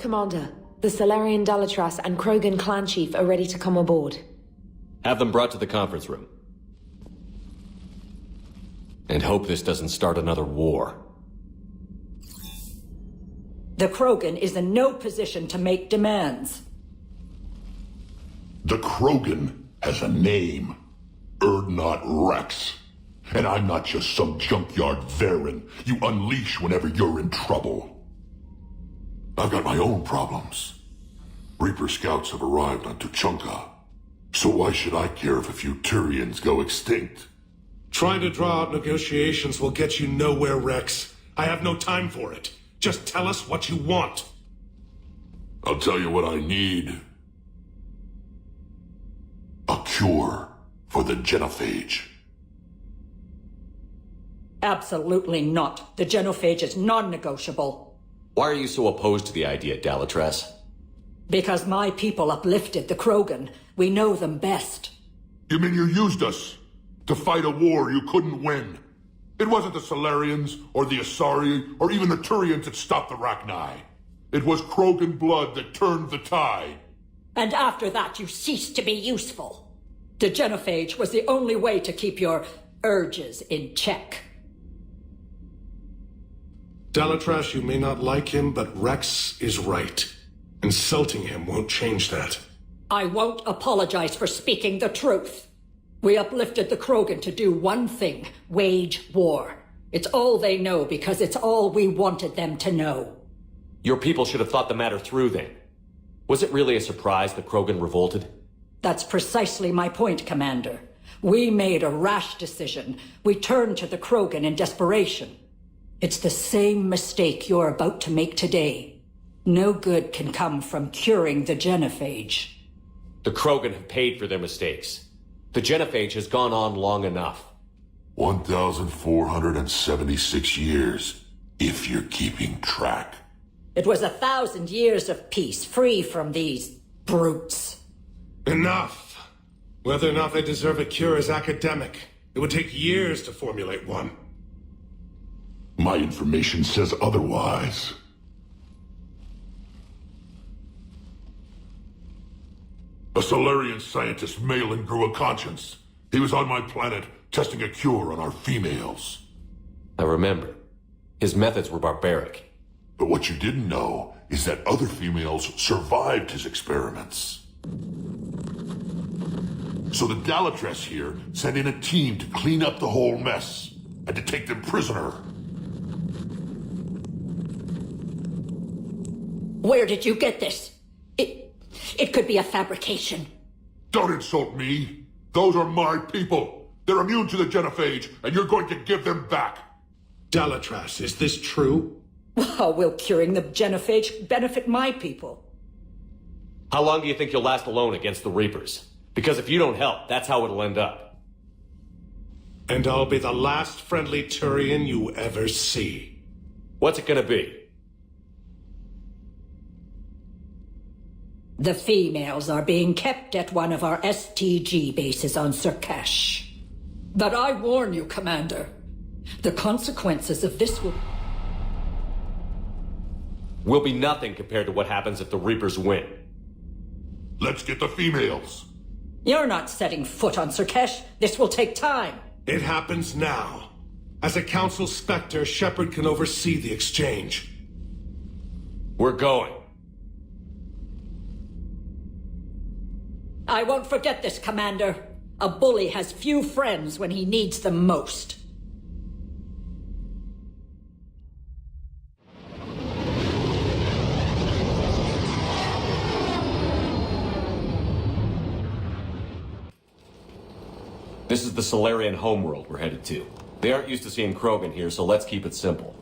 Commander, the Salarian Dalatras and Krogan clan chief are ready to come aboard. Have them brought to the conference room. And hope this doesn't start another war. The krogan is in no position to make demands. The krogan has a name. Urdnot Rex. And I'm not just some junkyard Varen you unleash whenever you're in trouble. I've got my own problems. Reaper scouts have arrived on Tuchanka. So why should I care if a few Turians go extinct? Trying to draw out negotiations will get you nowhere, Rex. I have no time for it. Just tell us what you want. I'll tell you what I need. A cure for the genophage. Absolutely not. The genophage is non-negotiable. Why are you so opposed to the idea, Dalatras? Because my people uplifted the krogan. We know them best. You mean you used us to fight a war you couldn't win? It wasn't the Salarians, or the Asari, or even the Turians that stopped the Rachni. It was krogan blood that turned the tide. And after that you ceased to be useful. The genophage was the only way to keep your urges in check. Dalatras, you may not like him, but Rex is right. Insulting him won't change that. I won't apologize for speaking the truth. We uplifted the krogan to do one thing, wage war. It's all they know because it's all we wanted them to know. Your people should have thought the matter through then. Was it really a surprise the krogan revolted? That's precisely my point, Commander. We made a rash decision. We turned to the krogan in desperation. It's the same mistake you're about to make today. No good can come from curing the genophage. The krogan have paid for their mistakes. The genophage has gone on long enough. 1,476 years, if you're keeping track. It was 1,000 years of peace, free from these brutes. Enough! Whether or not they deserve a cure is academic. It would take years to formulate one. My information says otherwise. A Salarian scientist Malin grew a conscience. He was on my planet, testing a cure on our females. I remember. His methods were barbaric. But what you didn't know is that other females survived his experiments. So the Dalatras here sent in a team to clean up the whole mess, and to take them prisoner. Where did you get this? It could be a fabrication. Don't insult me. Those are my people. They're immune to the genophage, and you're going to give them back. Dalatras, is this true? How will curing the genophage benefit my people? How long do you think you'll last alone against the Reapers? Because if you don't help, that's how it'll end up. And I'll be the last friendly Turian you ever see. What's it gonna be? The females are being kept at one of our STG bases on Sur'Kesh. But I warn you, Commander, the consequences of this will be nothing compared to what happens if the Reapers win. Let's get the females. You're not setting foot on Sur'Kesh. This will take time. It happens now. As a Council Spectre, Shepard can oversee the exchange. We're going. I won't forget this, Commander. A bully has few friends when he needs them most. This is the Salarian homeworld we're headed to. They aren't used to seeing krogan here, so let's keep it simple.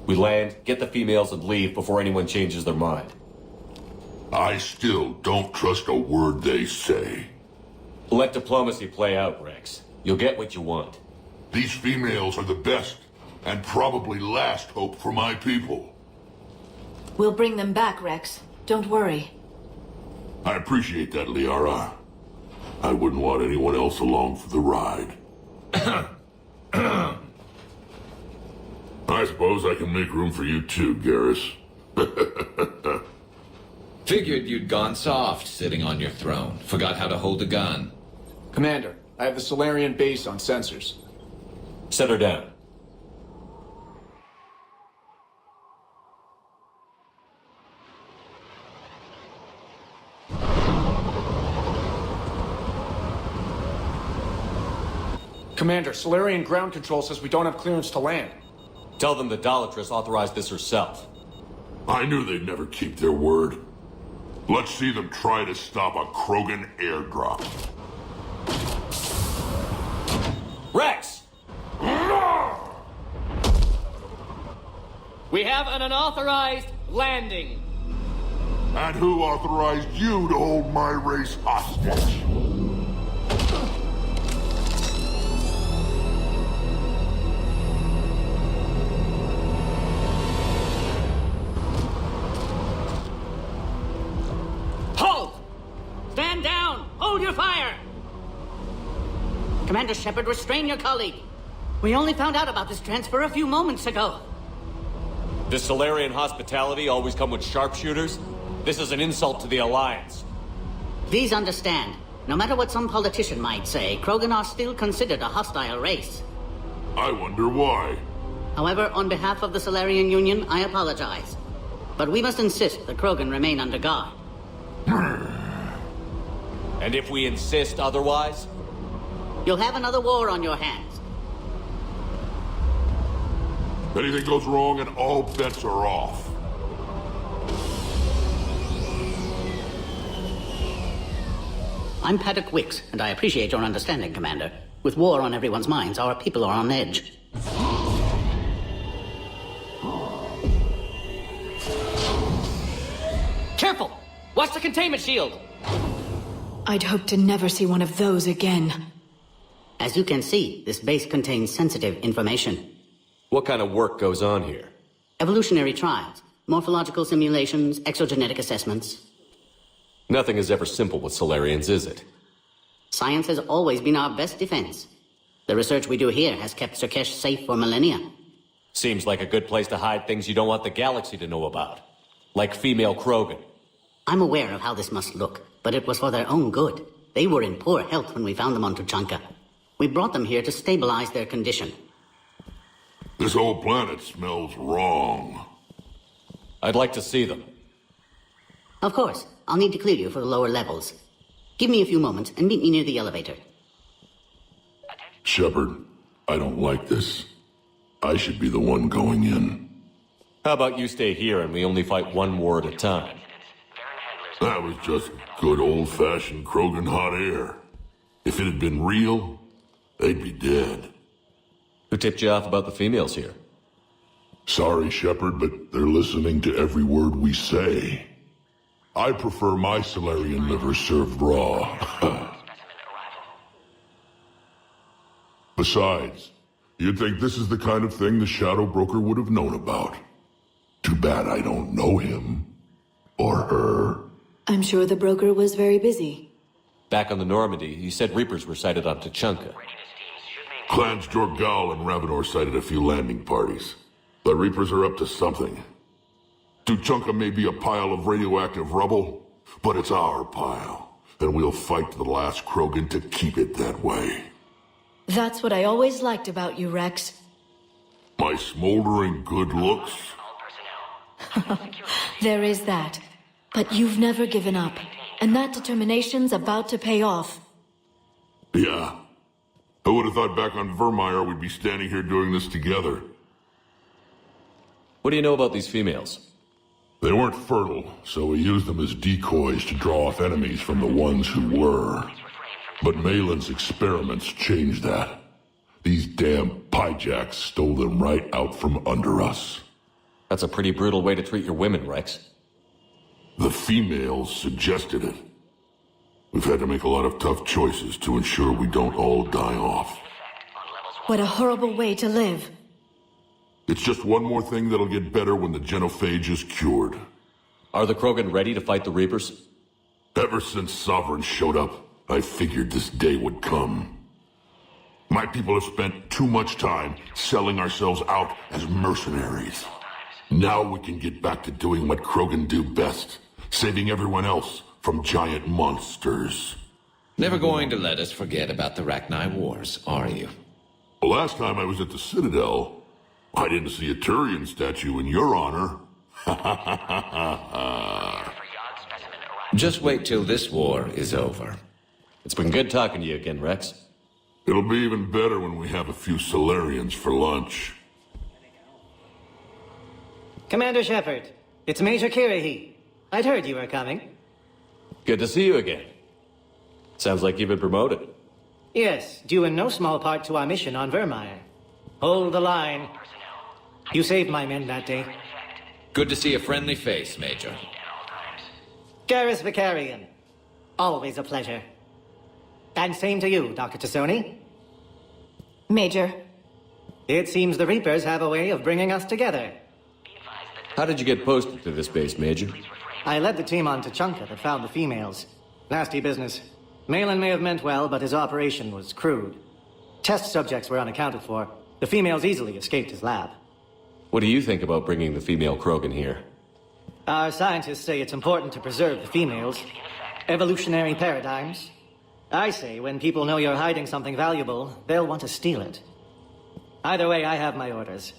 We land, get the females, and leave before anyone changes their mind. I still don't trust a word they say. Let diplomacy play out, Rex. You'll get what you want. These females are the best, and probably last hope for my people. We'll bring them back, Rex. Don't worry. I appreciate that, Liara. I wouldn't want anyone else along for the ride. I suppose I can make room for you too, Garrus. Figured you'd gone soft sitting on your throne. Forgot how to hold a gun. Commander, I have the Salarian base on sensors. Set her down. Commander, Salarian ground control says we don't have clearance to land. Tell them the Dalatrass authorized this herself. I knew they'd never keep their word. Let's see them try to stop a Krogan airdrop. Rex! We have an unauthorized landing. And who authorized you to hold my race hostage? Halt! Stand down! Hold your fire! Commander Shepard, restrain your colleague. We only found out about this transfer a few moments ago. Does Salarian hospitality always come with sharpshooters? This is an insult to the Alliance. Please understand, no matter what some politician might say, Krogan are still considered a hostile race. I wonder why. However, on behalf of the Salarian Union, I apologize. But we must insist the Krogan remain under guard. And if we insist otherwise? You'll have another war on your hands. Anything goes wrong and all bets are off. I'm Paddock Wicks, and I appreciate your understanding, Commander. With war on everyone's minds, our people are on edge. Careful! Watch the containment shield! I'd hoped to never see one of those again. As you can see, this base contains sensitive information. What kind of work goes on here? Evolutionary trials, morphological simulations, exogenetic assessments. Nothing is ever simple with Salarians, is it? Science has always been our best defense. The research we do here has kept Sur'Kesh safe for millennia. Seems like a good place to hide things you don't want the galaxy to know about. Like female Krogan. I'm aware of how this must look, but it was for their own good. They were in poor health when we found them on Tuchanka. We brought them here to stabilize their condition. This whole planet smells wrong. I'd like to see them. Of course, I'll need to clear you for the lower levels. Give me a few moments and meet me near the elevator. Shepard, I don't like this. I should be the one going in. How about you stay here and we only fight one war at a time? That was just good old-fashioned Krogan hot air. If it had been real, they'd be dead. Who tipped you off about the females here? Sorry, Shepard, but they're listening to every word we say. I prefer my Salarian liver served raw. Besides, you'd think this is the kind of thing the Shadow Broker would have known about. Too bad I don't know him. Or her. I'm sure the broker was very busy. Back on the Normandy, he said Reapers were sighted on Tuchanka. Clans Jorgal and Ravenor sighted a few landing parties. The Reapers are up to something. Tuchanka may be a pile of radioactive rubble, but it's our pile. And we'll fight to the last Krogan to keep it that way. That's what I always liked about you, Rex. My smoldering good looks? There is that. But you've never given up. And that determination's about to pay off. Yeah. Who would have thought back on Vermeer we'd be standing here doing this together? What do you know about these females? They weren't fertile, so we used them as decoys to draw off enemies from the ones who were. But Malin's experiments changed that. These damn pyjacks stole them right out from under us. That's a pretty brutal way to treat your women, Rex. The females suggested it. We've had to make a lot of tough choices to ensure we don't all die off. What a horrible way to live. It's just one more thing that'll get better when the genophage is cured. Are the Krogan ready to fight the Reapers? Ever since Sovereign showed up, I figured this day would come. My people have spent too much time selling ourselves out as mercenaries. Now we can get back to doing what Krogan do best. Saving everyone else from giant monsters. Never going to let us forget about the Rachni Wars, are you? The last time I was at the Citadel, I didn't see a Turian statue in your honor. Just wait till this war is over. It's been good talking to you again, Rex. It'll be even better when we have a few Salarians for lunch. Commander Shepard, it's Major Kirahi. I'd heard you were coming. Good to see you again. Sounds like you've been promoted. Yes, due in no small part to our mission on Vermeer. Hold the line. You saved my men that day. Good to see a friendly face, Major. Garrus Vicarian. Always a pleasure. And same to you, Dr. Tassoni. Major. It seems the Reapers have a way of bringing us together. How did you get posted to this base, Major? I led the team on Tuchanka that found the females. Nasty business. Malin may have meant well, but his operation was crude. Test subjects were unaccounted for. The females easily escaped his lab. What do you think about bringing the female Krogan here? Our scientists say it's important to preserve the females. Evolutionary paradigms. I say when people know you're hiding something valuable, they'll want to steal it. Either way, I have my orders.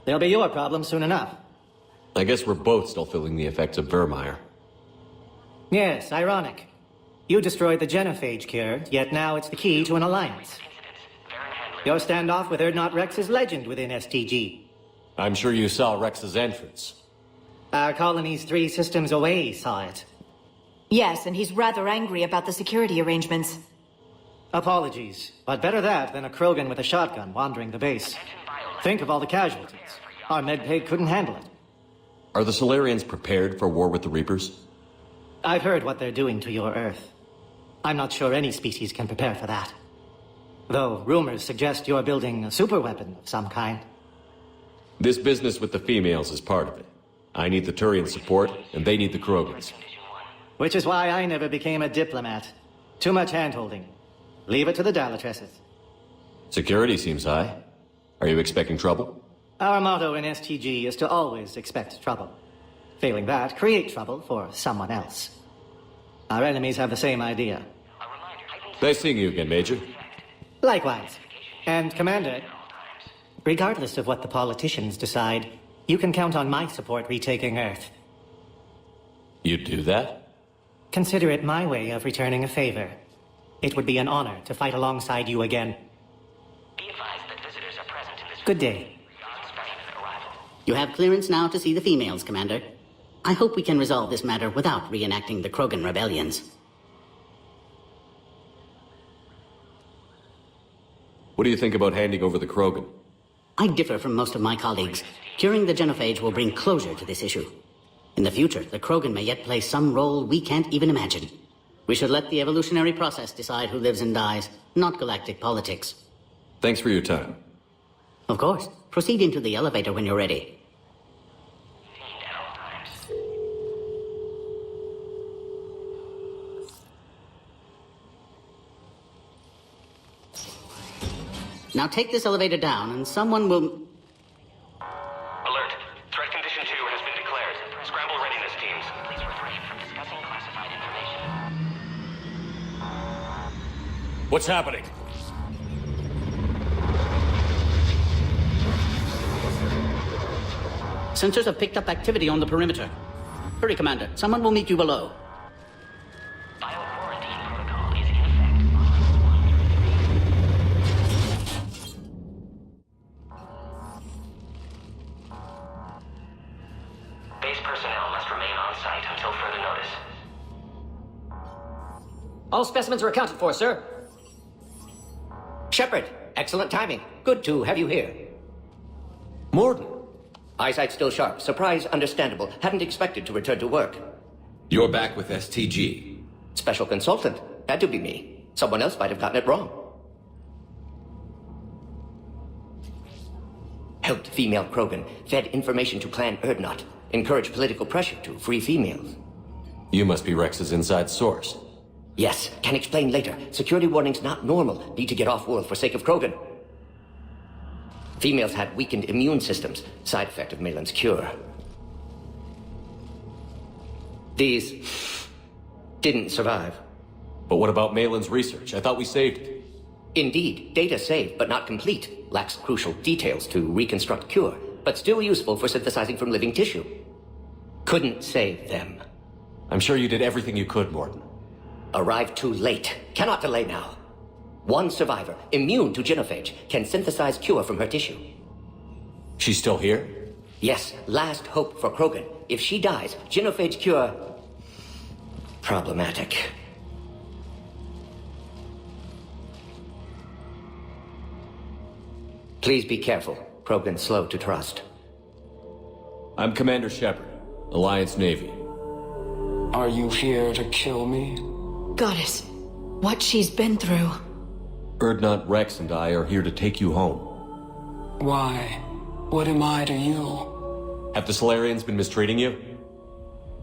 They'll be your problem soon enough. I guess we're both still feeling the effects of Vermeer. Yes, ironic. You destroyed the genophage cure, yet now it's the key to an alliance. Your standoff with Urdnot Rex is legend within STG. I'm sure you saw Rex's entrance. Our colony's 3 systems away saw it. Yes, and he's rather angry about the security arrangements. Apologies, but better that than a Krogan with a shotgun wandering the base. Think of all the casualties. Our medpay couldn't handle it. Are the Salarians prepared for war with the Reapers? I've heard what they're doing to your Earth. I'm not sure any species can prepare for that. Though rumors suggest you're building a superweapon of some kind. This business with the females is part of it. I need the Turian support, and they need the Krogans. Which is why I never became a diplomat. Too much hand-holding. Leave it to the Dalatresses. Security seems high. Are you expecting trouble? Our motto in STG is to always expect trouble. Failing that, create trouble for someone else. Our enemies have the same idea. Nice seeing you again, Major. Likewise. And, Commander, regardless of what the politicians decide, you can count on my support retaking Earth. You'd do that? Consider it my way of returning a favor. It would be an honor to fight alongside you again. Good day. You have clearance now to see the females, Commander. I hope we can resolve this matter without reenacting the Krogan rebellions. What do you think about handing over the Krogan? I differ from most of my colleagues. Curing the genophage will bring closure to this issue. In the future, the Krogan may yet play some role we can't even imagine. We should let the evolutionary process decide who lives and dies, not galactic politics. Thanks for your time. Of course. Proceed into the elevator when you're ready. Now take this elevator down and someone will... Alert. Threat condition 2 has been declared. Scramble readiness teams. Please refrain from discussing classified information. What's happening? Sensors have picked up activity on the perimeter. Hurry, Commander. Someone will meet you below. Bio-quarantine protocol is in effect on Base personnel must remain on site until further notice. All specimens are accounted for, sir. Shepard, excellent timing. Good to have you here. Morden. Eyesight still sharp. Surprise understandable. Hadn't expected to return to work. You're back with STG. Special consultant. Had to be me. Someone else might have gotten it wrong. Helped female Krogan. Fed information to Clan Urdnot. Encouraged political pressure to free females. You must be Rex's inside source. Yes, can explain later. Security warnings not normal. Need to get off-world for sake of Krogan. Females had weakened immune systems. Side effect of Malin's cure. These didn't survive. But what about Malin's research? I thought we saved it. Indeed, data saved, but not complete. Lacks crucial details to reconstruct cure, but still useful for synthesizing from living tissue. Couldn't save them. I'm sure you did everything you could, Morton. Arrived too late. Cannot delay now. One survivor, immune to genophage, can synthesize cure from her tissue. She's still here? Yes, last hope for Krogan. If she dies, genophage cure... problematic. Please be careful. Krogan's slow to trust. I'm Commander Shepard, Alliance Navy. Are you here to kill me? Goddess, what she's been through. Urdnot, Rex, and I are here to take you home. Why? What am I to you? Have the Salarians been mistreating you?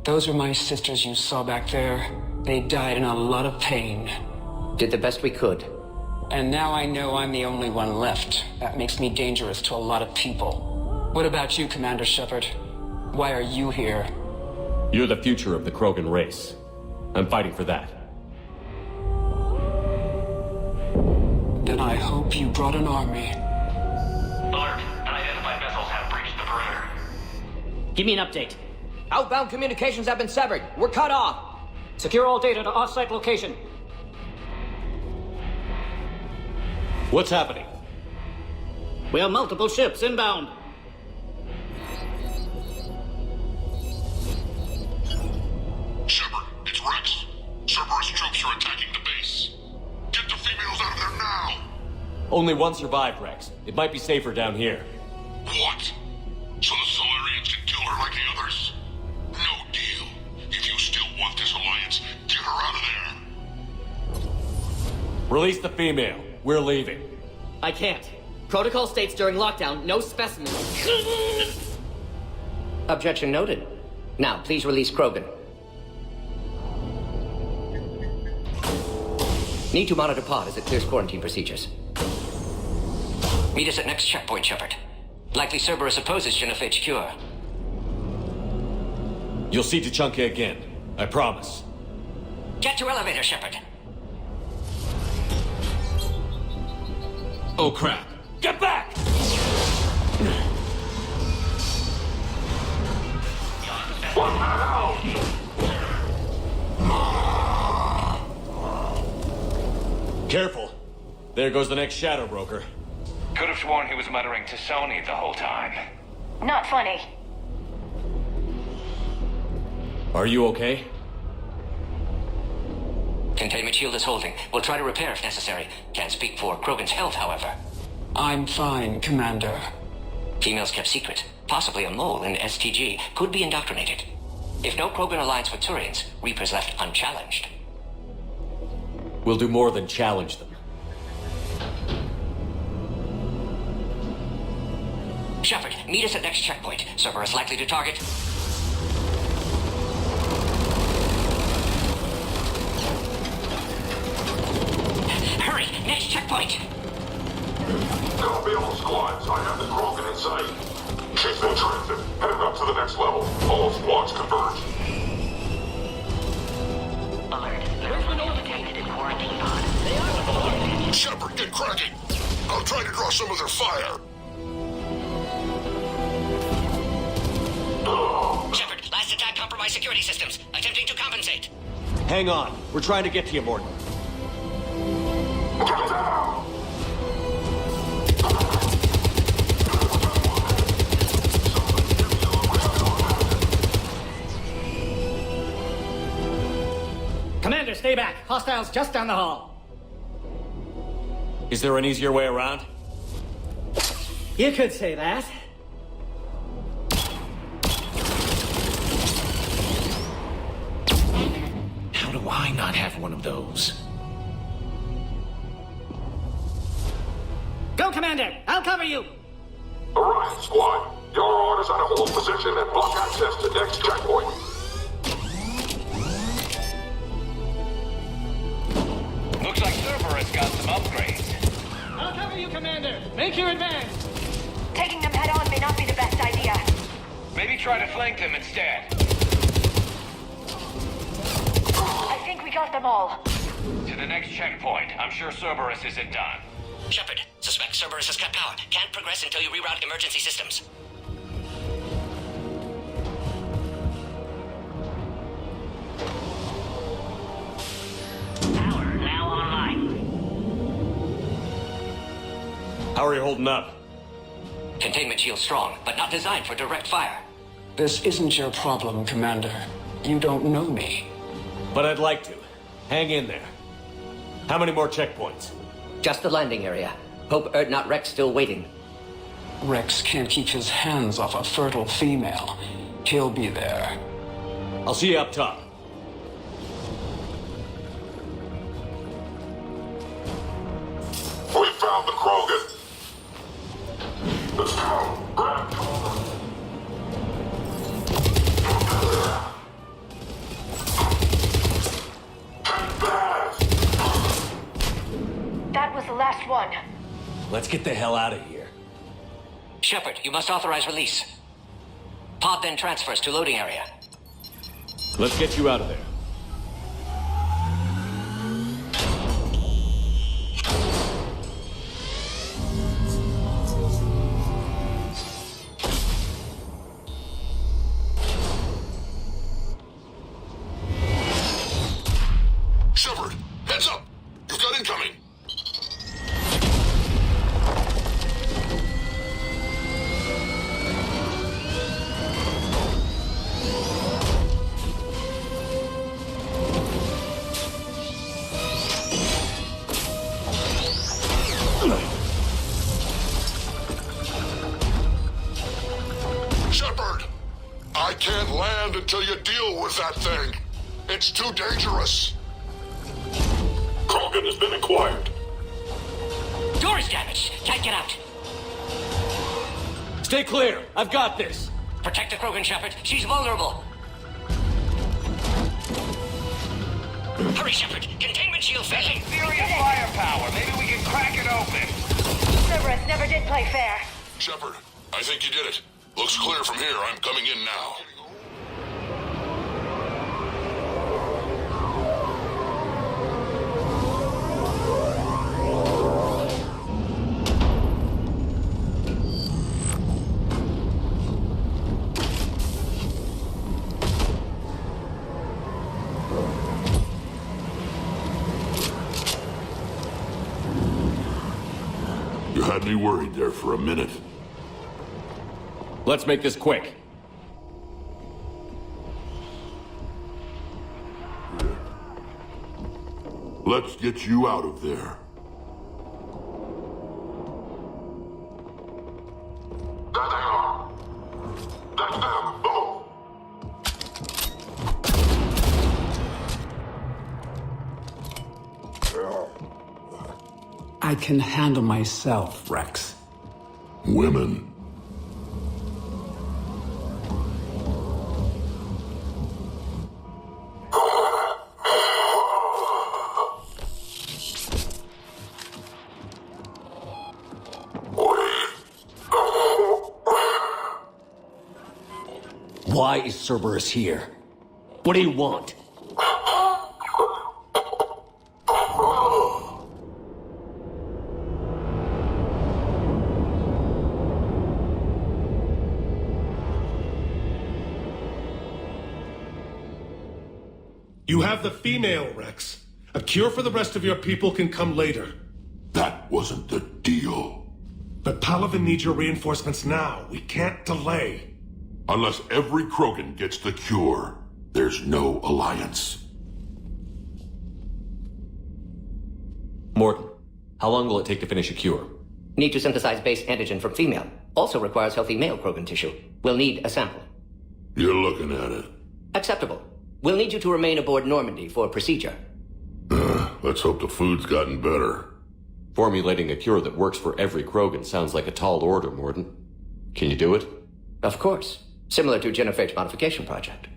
Those are my sisters you saw back there. They died in a lot of pain. Did the best we could. And now I know I'm the only one left. That makes me dangerous to a lot of people. What about you, Commander Shepard? Why are you here? You're the future of the Krogan race. I'm fighting for that. Then I hope you brought an army. Alert. Unidentified vessels have breached the perimeter. Give me an update. Outbound communications have been severed. We're cut off. Secure all data to off-site location. What's happening? We have multiple ships inbound. Shepard, it's Rex. Cerberus troops are attacking the base. Get the females out of there now! Only one survived, Rex. It might be safer down here. What? So the Salarians can kill her like the others? No deal. If you still want this alliance, get her out of there. Release the female. We're leaving. I can't. Protocol states during lockdown, no specimens. Objection noted. Now, please release Krogan. Need to monitor pod as it clears quarantine procedures. Meet us at next checkpoint, Shepard. Likely Cerberus opposes genophage cure. You'll see Tuchanka again. I promise. Get to elevator, Shepard. Oh, crap. Get back! Careful. There goes the next shadow broker. Could have sworn he was muttering to Sony the whole time. Not funny. Are you okay? Containment shield is holding. We'll try to repair if necessary. Can't speak for Krogan's health, however. I'm fine, Commander. Females kept secret. Possibly a mole in STG could be indoctrinated. If no Krogan alliance with Turians, Reapers left unchallenged. We'll do more than challenge them. Shepard, meet us at next checkpoint. Cerberus likely to target. Hurry! Next checkpoint! Copy all squads. I have the Krogan in sight. Ship's in transit. Heading up to the next level. All squads converge. Alert. There is one detected in quarantine pod. Shepard, get cracking! I'll try to draw some of their fire. Shepard, last attack compromised security systems. Attempting to compensate. Hang on. We're trying to get to you, Morton. Get down! Commander, stay back. Hostiles just down the hall. Is there an easier way around? You could say that. How do I not have one of those? Go, Commander! I'll cover you! Alright, squad. Your orders are to hold position and block access to next checkpoint. Looks like Cerberus got some upgrades. I'll cover you, Commander! Make your advance! Taking them head on may not be the best idea. Maybe try to flank them instead. think we got them all. To the next checkpoint. I'm sure Cerberus isn't done. Shepard, suspect Cerberus has cut power. Can't progress until you reroute emergency systems. Power now online. How are you holding up? Containment shield strong, but not designed for direct fire. This isn't your problem, Commander. You don't know me. But I'd like to. Hang in there. How many more checkpoints? Just the landing area. Hope Erdnot Rex still waiting. Rex can't keep his hands off a fertile female. He'll be there. I'll see you up top. We found the Krogan. Let's go. Grab That was the last one. Let's get the hell out of here. Shepard, you must authorize release. Pod then transfers to loading area. Let's get you out of there. Shepard, heads up! You've got incoming! Shepard! I can't land until you deal with that thing. It's too dangerous. Krogan has been acquired. Door is damaged. Can't get out. Stay clear. I've got this. Protect the Krogan, Shepard. She's vulnerable. Hurry, Shepard. Containment shield failing. Serious firepower. Maybe we can crack it open. Cerberus never did play fair. Shepard, I think you did it. Looks clear from here. I'm coming in now. You had me worried there for a minute. Let's make this quick. Let's get you out of there. There they are. That's them. Boom. I can handle myself, Rex. Women. Why is Cerberus here? What do you want? You have the female, Rex. A cure for the rest of your people can come later. That wasn't the deal. But Palaven needs your reinforcements now. We can't delay. Unless every Krogan gets the cure, there's no alliance. Morton, how long will it take to finish a cure? Need to synthesize base antigen from female. Also requires healthy male Krogan tissue. We'll need a sample. You're looking at it. Acceptable. We'll need you to remain aboard Normandy for procedure. Let's hope the food's gotten better. Formulating a cure that works for every Krogan sounds like a tall order, Morton. Can you do it? Of course. Similar to Genophage modification project.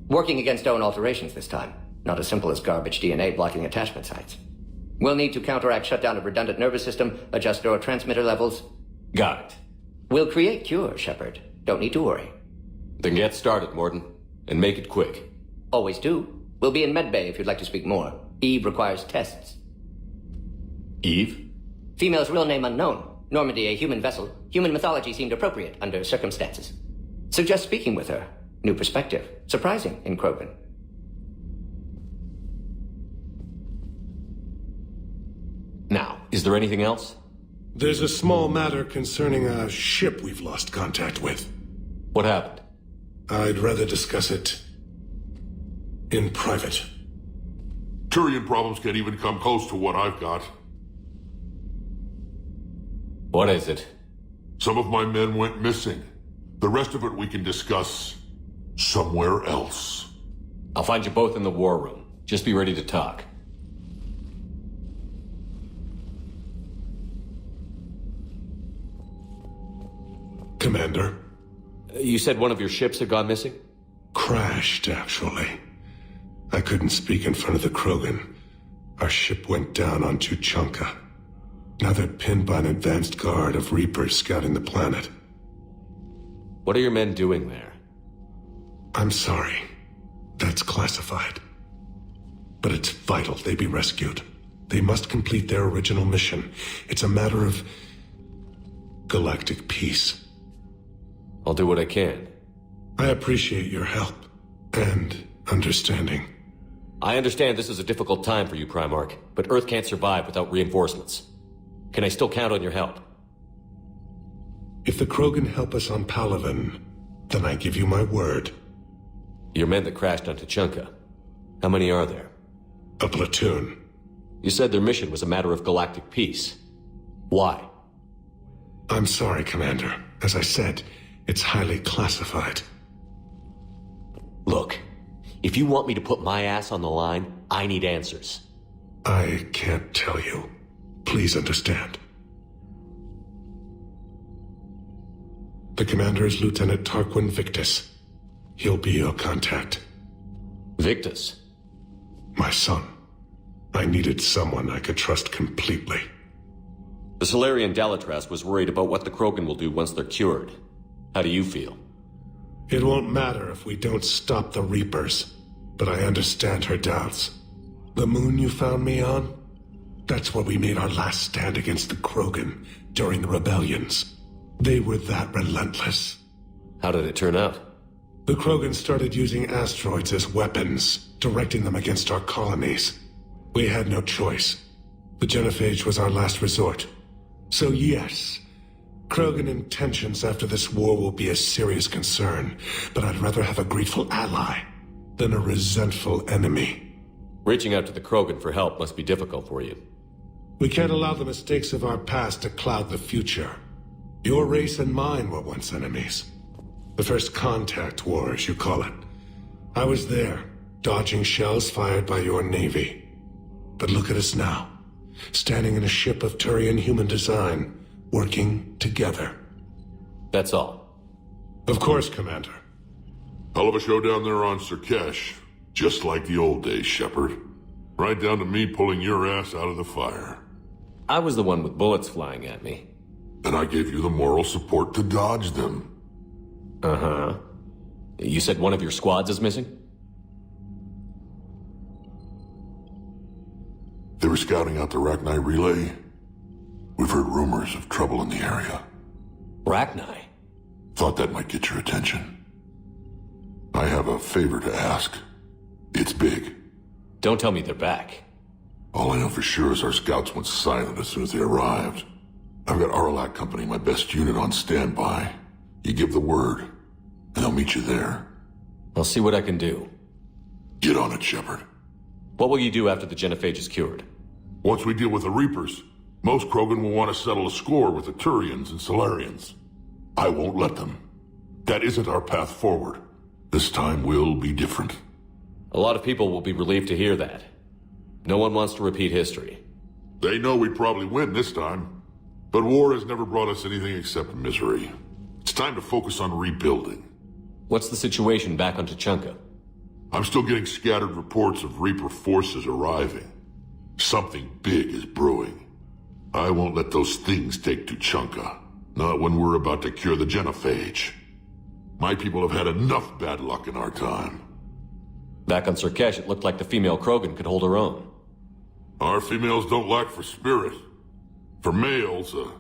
Working against own alterations this time. Not as simple as garbage DNA blocking attachment sites. We'll need to counteract shutdown of redundant nervous system, adjust neurotransmitter levels. Got it. We'll create cure, Shepard. Don't need to worry. Then get started, Morton. And make it quick. Always do. We'll be in medbay if you'd like to speak more. Eve requires tests. Eve? Female's real name unknown. Normandy, a human vessel. Human mythology seemed appropriate under circumstances. Suggest speaking with her. New perspective. Surprising in Krogan. Now, is there anything else? There's a small matter concerning a ship we've lost contact with. What happened? I'd rather discuss it in private. Turian problems can't even come close to what I've got. What is it? Some of my men went missing. The rest of it we can discuss somewhere else. I'll find you both in the war room. Just be ready to talk. Commander? You said one of your ships had gone missing? Crashed, actually. I couldn't speak in front of the Krogan. Our ship went down on Tuchanka. Now they're pinned by an advanced guard of Reapers scouting the planet. What are your men doing there? I'm sorry. That's classified. But it's vital they be rescued. They must complete their original mission. It's a matter of galactic peace. I'll do what I can. I appreciate your help and understanding. I understand this is a difficult time for you, Primarch, but Earth can't survive without reinforcements. Can I still count on your help? If the Krogan help us on Palaven, then I give you my word. Your men that crashed on Tuchanka. How many are there? A platoon. You said their mission was a matter of galactic peace. Why? I'm sorry, Commander. As I said, it's highly classified. Look, if you want me to put my ass on the line, I need answers. I can't tell you. Please understand. The commander is Lieutenant Tarquin Victus. He'll be your contact. Victus? My son. I needed someone I could trust completely. The Salarian Dalatras was worried about what the Krogan will do once they're cured. How do you feel? It won't matter if we don't stop the Reapers, but I understand her doubts. The moon you found me on? That's where we made our last stand against the Krogan during the rebellions. They were that relentless. How did it turn out? The Krogan started using asteroids as weapons, directing them against our colonies. We had no choice. The genophage was our last resort. So yes, Krogan intentions after this war will be a serious concern, but I'd rather have a grateful ally than a resentful enemy. Reaching out to the Krogan for help must be difficult for you. We can't allow the mistakes of our past to cloud the future. Your race and mine were once enemies. The first contact war, as you call it. I was there, dodging shells fired by your navy. But look at us now, standing in a ship of Turian human design, working together. That's all. Of course, Commander. Hell of a show down there on Sur'Kesh. Just like the old days, Shepard. Right down to me pulling your ass out of the fire. I was the one with bullets flying at me. And I gave you the moral support to dodge them. Uh-huh. You said one of your squads is missing? They were scouting out the Rachni relay. We've heard rumors of trouble in the area. Rachni? Thought that might get your attention. I have a favor to ask. It's big. Don't tell me they're back. All I know for sure is our scouts went silent as soon as they arrived. I've got Arlac Company, my best unit, on standby. You give the word, and they'll meet you there. I'll see what I can do. Get on it, Shepard. What will you do after the genophage is cured? Once we deal with the Reapers, most Krogan will want to settle a score with the Turians and Salarians. I won't let them. That isn't our path forward. This time will be different. A lot of people will be relieved to hear that. No one wants to repeat history. They know we'd probably win this time. But war has never brought us anything except misery. It's time to focus on rebuilding. What's the situation back on Tuchanka? I'm still getting scattered reports of Reaper forces arriving. Something big is brewing. I won't let those things take Tuchanka. Not when we're about to cure the genophage. My people have had enough bad luck in our time. Back on Sur'Kesh, it looked like the female Krogan could hold her own. Our females don't lack for spirit. For males, a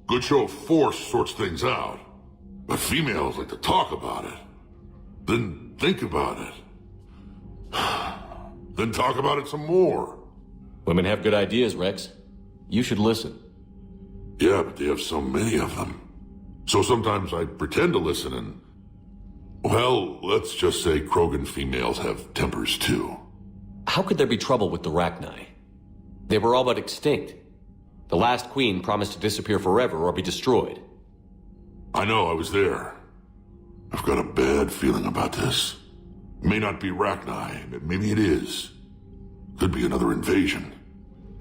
good show of force sorts things out. But females like to talk about it. Then think about it. Then talk about it some more. Women have good ideas, Rex. You should listen. Yeah, but they have so many of them. So sometimes I pretend to listen and... Well, let's just say Krogan females have tempers too. How could there be trouble with the Rachni? They were all but extinct. The last queen promised to disappear forever or be destroyed. I know, I was there. I've got a bad feeling about this. May not be Rachni, but maybe it is. Could be another invasion.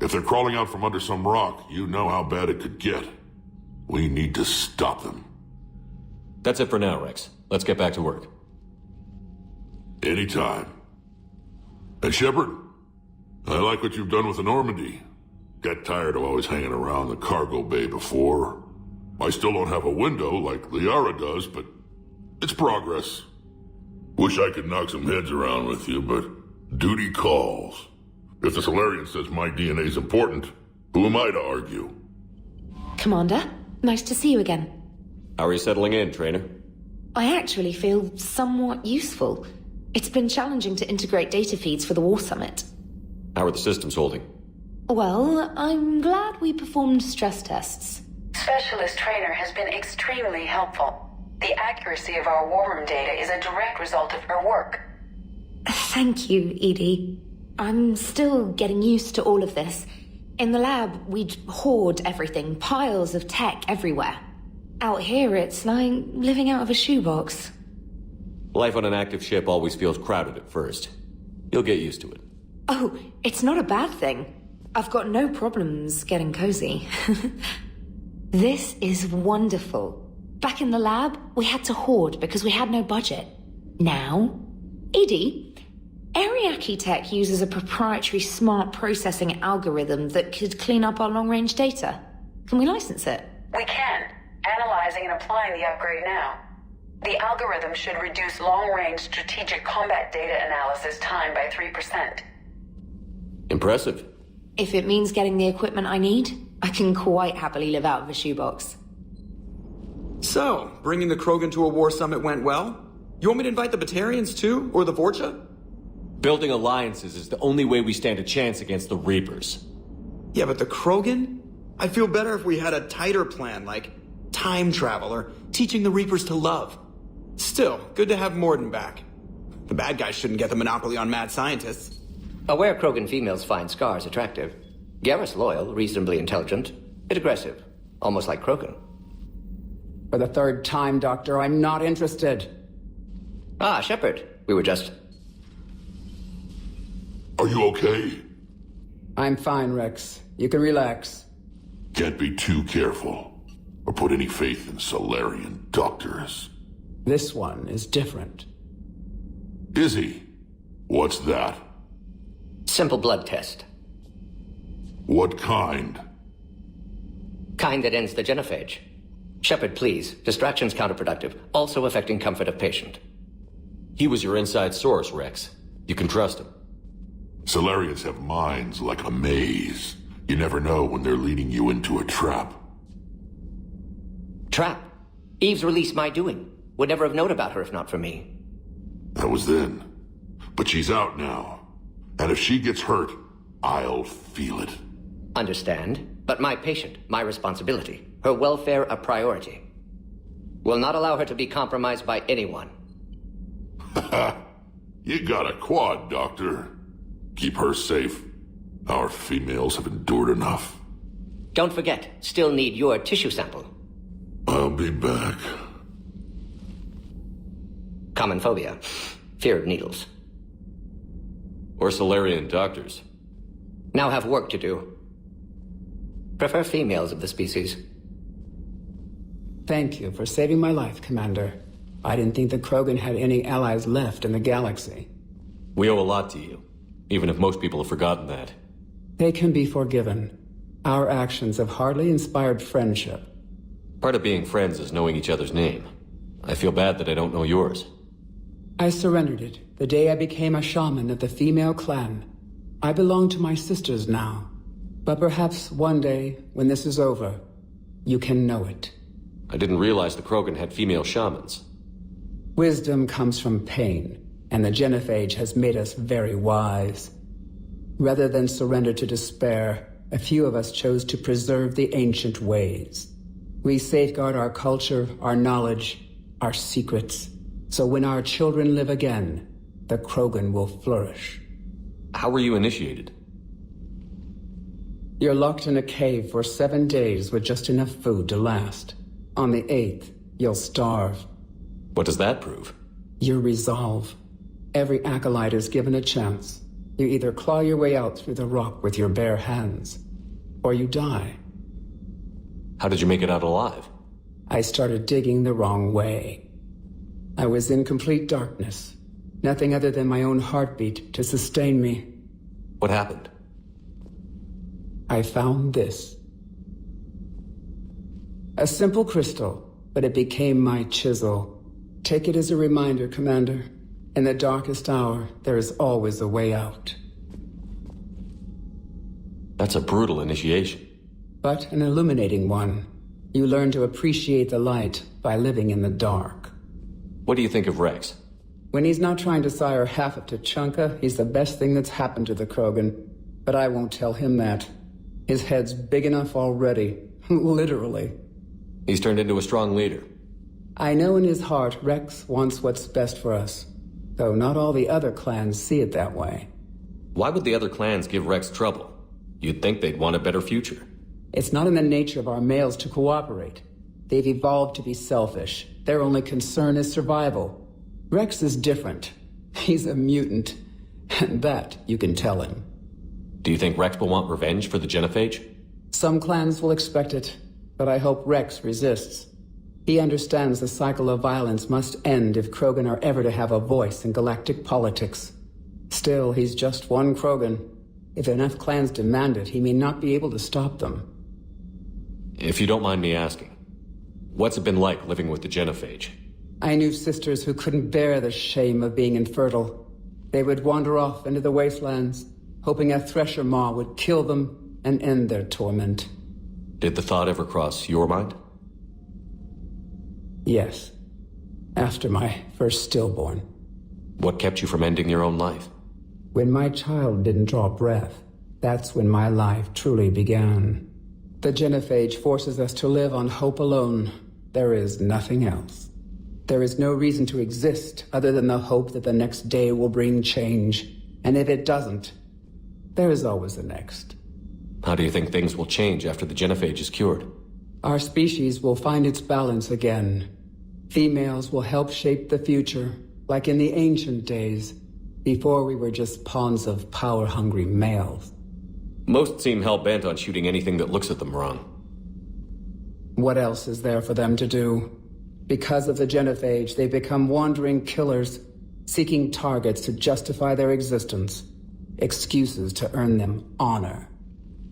If they're crawling out from under some rock, you know how bad it could get. We need to stop them. That's it for now, Rex. Let's get back to work. Anytime. And Shepard, I like what you've done with the Normandy. Got tired of always hanging around the cargo bay before. I still don't have a window like Liara does, but it's progress. Wish I could knock some heads around with you, but duty calls. If the Salarian says my DNA's important, who am I to argue? Commander, nice to see you again. How are you settling in, trainer? I actually feel somewhat useful. It's been challenging to integrate data feeds for the War Summit. How are the systems holding? Well, I'm glad we performed stress tests. Specialist Trainer has been extremely helpful. The accuracy of our war room data is a direct result of her work. Thank you, Edie. I'm still getting used to all of this. In the lab, we'd hoard everything, piles of tech everywhere. Out here, it's like living out of a shoebox. Life on an active ship always feels crowded at first. You'll get used to it. Oh, it's not a bad thing. I've got no problems getting cozy. This is wonderful. Back in the lab, we had to hoard because we had no budget. Now, Edie, Ariake Tech uses a proprietary smart processing algorithm that could clean up our long-range data. Can we license it? We can. Analyzing and applying the upgrade now. The algorithm should reduce long-range strategic combat data analysis time by 3%. Impressive. If it means getting the equipment I need, I can quite happily live out of a shoebox. So, bringing the Krogan to a war summit went well? You want me to invite the Batarians too? Or the Vorcha? Building alliances is the only way we stand a chance against the Reapers. Yeah, but the Krogan? I feel better if we had a tighter plan, like time travel or teaching the Reapers to love. Still, good to have Morden back. The bad guys shouldn't get the monopoly on mad scientists. Aware Krogan females find scars attractive. Garrus loyal, reasonably intelligent, bit aggressive, almost like Krogan. For the third time, Doctor, I'm not interested. Ah, Shepard. We were just... Are you okay? I'm fine, Rex. You can relax. Can't be too careful, or put any faith in Salarian doctors. This one is different. Is he? What's that? Simple blood test. What kind? Kind that ends the genophage. Shepard, please. Distraction's counterproductive, also affecting comfort of patient. He was your inside source, Rex. You can trust him. Salarians have minds like a maze. You never know when they're leading you into a trap. Trap? Eve's release my doing. Would never have known about her if not for me. That was then. But she's out now. And if she gets hurt, I'll feel it. Understand. But my patient, my responsibility. Her welfare a priority. Will not allow her to be compromised by anyone. You got a quad, Doctor. Keep her safe. Our females have endured enough. Don't forget, still need your tissue sample. I'll be back. Common phobia. Fear of needles. Or Salarian doctors. Now have work to do. Prefer females of the species. Thank you for saving my life, Commander. I didn't think the Krogan had any allies left in the galaxy. We owe a lot to you, even if most people have forgotten that. They can be forgiven. Our actions have hardly inspired friendship. Part of being friends is knowing each other's name. I feel bad that I don't know yours. I surrendered it the day I became a shaman of the female clan. I belong to my sisters now. But perhaps one day, when this is over, you can know it. I didn't realize the Krogan had female shamans. Wisdom comes from pain, and the genophage has made us very wise. Rather than surrender to despair, a few of us chose to preserve the ancient ways. We safeguard our culture, our knowledge, our secrets, so when our children live again, the Krogan will flourish. How were you initiated? You're locked in a cave for 7 days with just enough food to last. On the 8th, you'll starve. What does that prove? Your resolve. Every acolyte is given a chance. You either claw your way out through the rock with your bare hands, or you die. How did you make it out alive? I started digging the wrong way. I was in complete darkness. Nothing other than my own heartbeat to sustain me. What happened? I found this. A simple crystal, but it became my chisel. Take it as a reminder, Commander. In the darkest hour, there is always a way out. That's a brutal initiation. But an illuminating one. You learn to appreciate the light by living in the dark. What do you think of Rex? When he's not trying to sire half of Tuchanka, he's the best thing that's happened to the Krogan. But I won't tell him that. His head's big enough already. Literally. He's turned into a strong leader. I know in his heart Rex wants what's best for us. Though not all the other clans see it that way. Why would the other clans give Rex trouble? You'd think they'd want a better future. It's not in the nature of our males to cooperate. They've evolved to be selfish. Their only concern is survival. Rex is different. He's a mutant. And that you can tell him. Do you think Rex will want revenge for the genophage? Some clans will expect it, but I hope Rex resists. He understands the cycle of violence must end if Krogan are ever to have a voice in galactic politics. Still, he's just one Krogan. If enough clans demand it, he may not be able to stop them. If you don't mind me asking, what's it been like living with the genophage? I knew sisters who couldn't bear the shame of being infertile. They would wander off into the wastelands, hoping a thresher maw would kill them and end their torment. Did the thought ever cross your mind? Yes. After my first stillborn. What kept you from ending your own life? When my child didn't draw breath, that's when my life truly began. The genophage forces us to live on hope alone. There is nothing else. There is no reason to exist other than the hope that the next day will bring change. And if it doesn't, there is always the next. How do you think things will change after the genophage is cured? Our species will find its balance again. Females will help shape the future, like in the ancient days, before we were just pawns of power-hungry males. Most seem hell-bent on shooting anything that looks at them wrong. What else is there for them to do? Because of the genophage, they become wandering killers, seeking targets to justify their existence, excuses to earn them honor.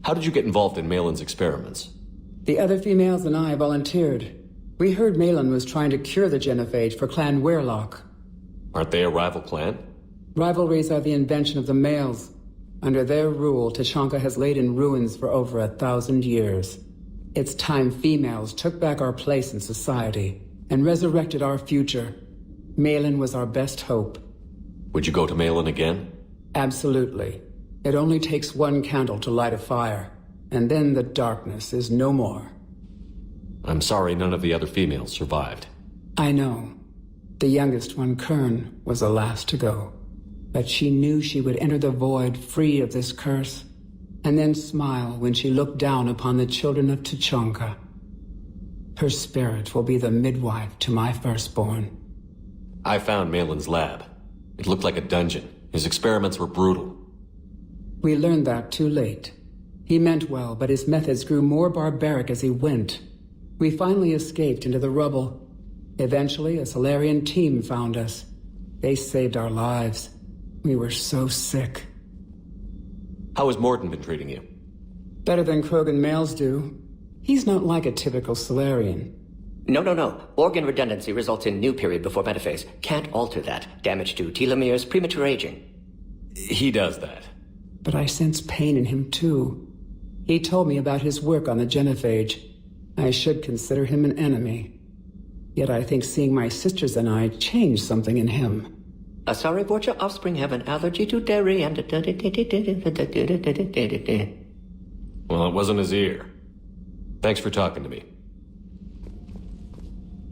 How did you get involved in Malin's experiments? The other females and I volunteered. We heard Malin was trying to cure the genophage for Clan Weirlock. Aren't they a rival clan? Rivalries are the invention of the males. Under their rule, Tuchanka has laid in ruins for over 1,000 years. It's time females took back our place in society and resurrected our future. Malin was our best hope. Would you go to Malin again? Absolutely. It only takes one candle to light a fire, and then the darkness is no more. I'm sorry none of the other females survived. I know. The youngest one, Kern, was the last to go. But she knew she would enter the void free of this curse, and then smile when she looked down upon the children of Tuchanka. Her spirit will be the midwife to my firstborn. I found Malin's lab. It looked like a dungeon. His experiments were brutal. We learned that too late. He meant well, but his methods grew more barbaric as he went. We finally escaped into the rubble. Eventually, a Salarian team found us. They saved our lives. We were so sick. How has Morden been treating you? Better than Krogan males do. He's not like a typical Salarian. No. Organ redundancy results in new period before metaphase. Can't alter that. Damage to telomeres, premature aging. He does that. But I sense pain in him, too. He told me about his work on the genophage. I should consider him an enemy. Yet I think seeing my sisters and I changed something in him. Sorry, Borgia offspring have an allergy to dairy and... Well, it wasn't his ear. Thanks for talking to me.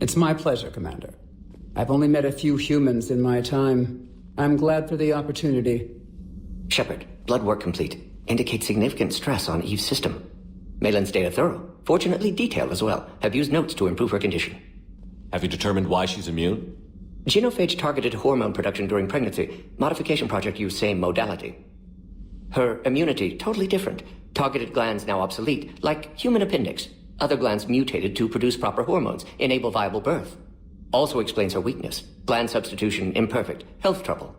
It's my pleasure, Commander. I've only met a few humans in my time. I'm glad for the opportunity. Shepard, blood work complete. Indicates significant stress on Eve's system. Malin's data thorough. Fortunately detailed as well. Have used notes to improve her condition. Have you determined why she's immune? Genophage targeted hormone production during pregnancy. Modification project used same modality. Her immunity, totally different. Targeted glands now obsolete, like human appendix. Other glands mutated to produce proper hormones, enable viable birth. Also explains her weakness. Gland substitution imperfect. Health trouble.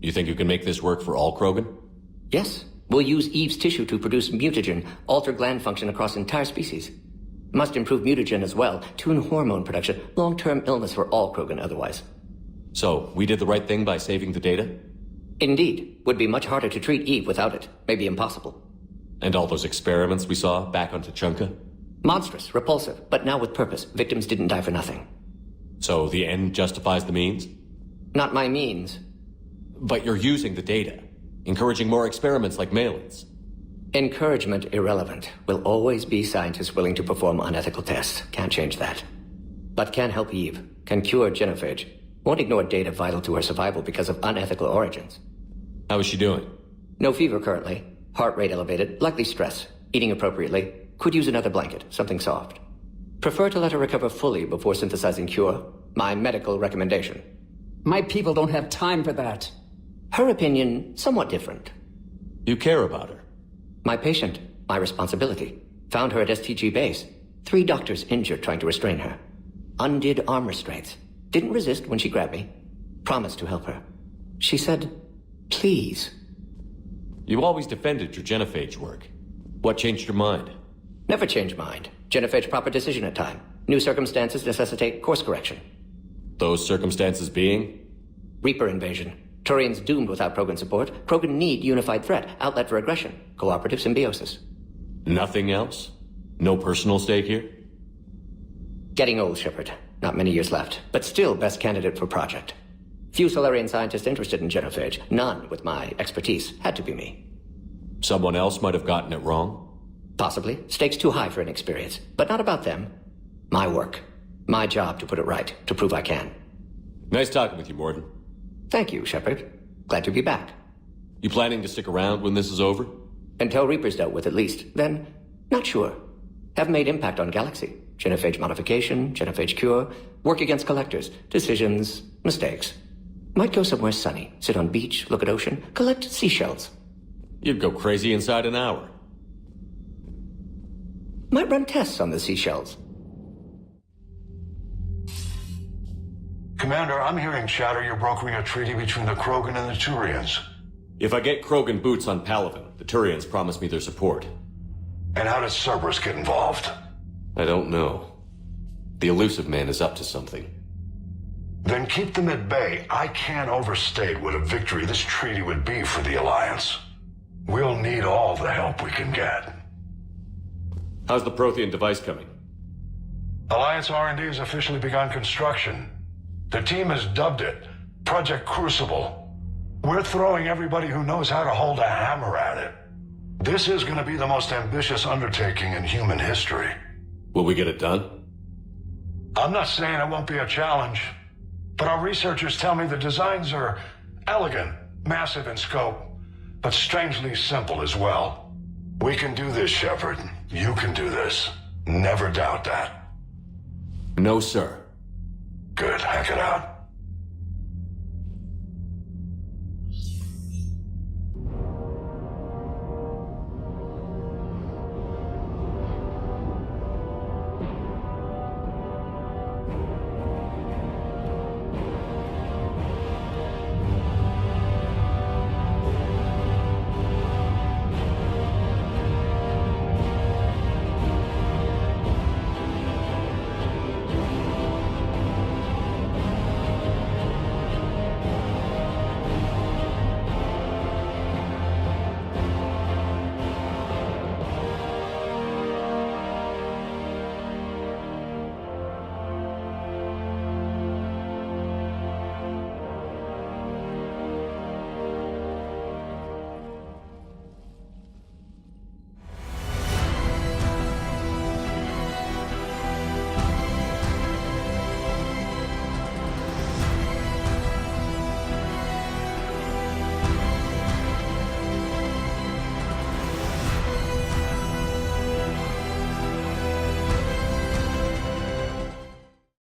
You think you can make this work for all krogan? Yes. We'll use Eve's tissue to produce mutagen, alter gland function across entire species. Must improve mutagen as well, tune hormone production, long-term illness for all krogan otherwise. So, we did the right thing by saving the data? Indeed. Would be much harder to treat Eve without it. Maybe impossible. And all those experiments we saw back on Tuchanka? Monstrous, repulsive, but now with purpose. Victims didn't die for nothing. So the end justifies the means? Not my means. But you're using the data, encouraging more experiments like Malin's. Encouragement irrelevant. Will always be scientists willing to perform unethical tests. Can't change that. But can help Eve. Can cure genophage. Won't ignore data vital to her survival because of unethical origins. How is she doing? No fever currently. Heart rate elevated. Likely stress. Eating appropriately. Could use another blanket. Something soft. Prefer to let her recover fully before synthesizing cure. My medical recommendation. My people don't have time for that. Her opinion, somewhat different. You care about her? My patient. My responsibility. Found her at STG base. 3 doctors injured trying to restrain her. Undid arm restraints. Didn't resist when she grabbed me. Promised to help her. She said, please. You always defended your genophage work. What changed your mind? Never change mind. Genophage proper decision at time. New circumstances necessitate course correction. Those circumstances being? Reaper invasion. Turians doomed without Krogan support. Krogan need unified threat. Outlet for aggression. Cooperative symbiosis. Nothing else? No personal stake here? Getting old, Shepard. Not many years left. But still best candidate for project. Few Salarian scientists interested in genophage. None with my expertise. Had to be me. Someone else might have gotten it wrong? Possibly. Stakes too high for inexperience. But not about them. My work. My job to put it right. To prove I can. Nice talking with you, Morden. Thank you, Shepard. Glad to be back. You planning to stick around when this is over? Until Reaper's dealt with, at least. Then, not sure. Have made impact on Galaxy. Genophage modification, genophage cure, work against collectors, decisions, mistakes. Might go somewhere sunny, sit on beach, look at ocean, collect seashells. You'd go crazy inside an hour. Might run tests on the seashells. Commander, I'm hearing chatter you're brokering a treaty between the Krogan and the Turians. If I get Krogan boots on Palaven, the Turians promise me their support. And how does Cerberus get involved? I don't know. The elusive man is up to something. Then keep them at bay. I can't overstate what a victory this treaty would be for the Alliance. We'll need all the help we can get. How's the Prothean device coming? Alliance R&D has officially begun construction. The team has dubbed it Project Crucible. We're throwing everybody who knows how to hold a hammer at it. This is going to be the most ambitious undertaking in human history. Will we get it done? I'm not saying it won't be a challenge, but our researchers tell me the designs are elegant, massive in scope, but strangely simple as well. We can do this, Shepard. You can do this. Never doubt that. No, sir. Good. Hack it out.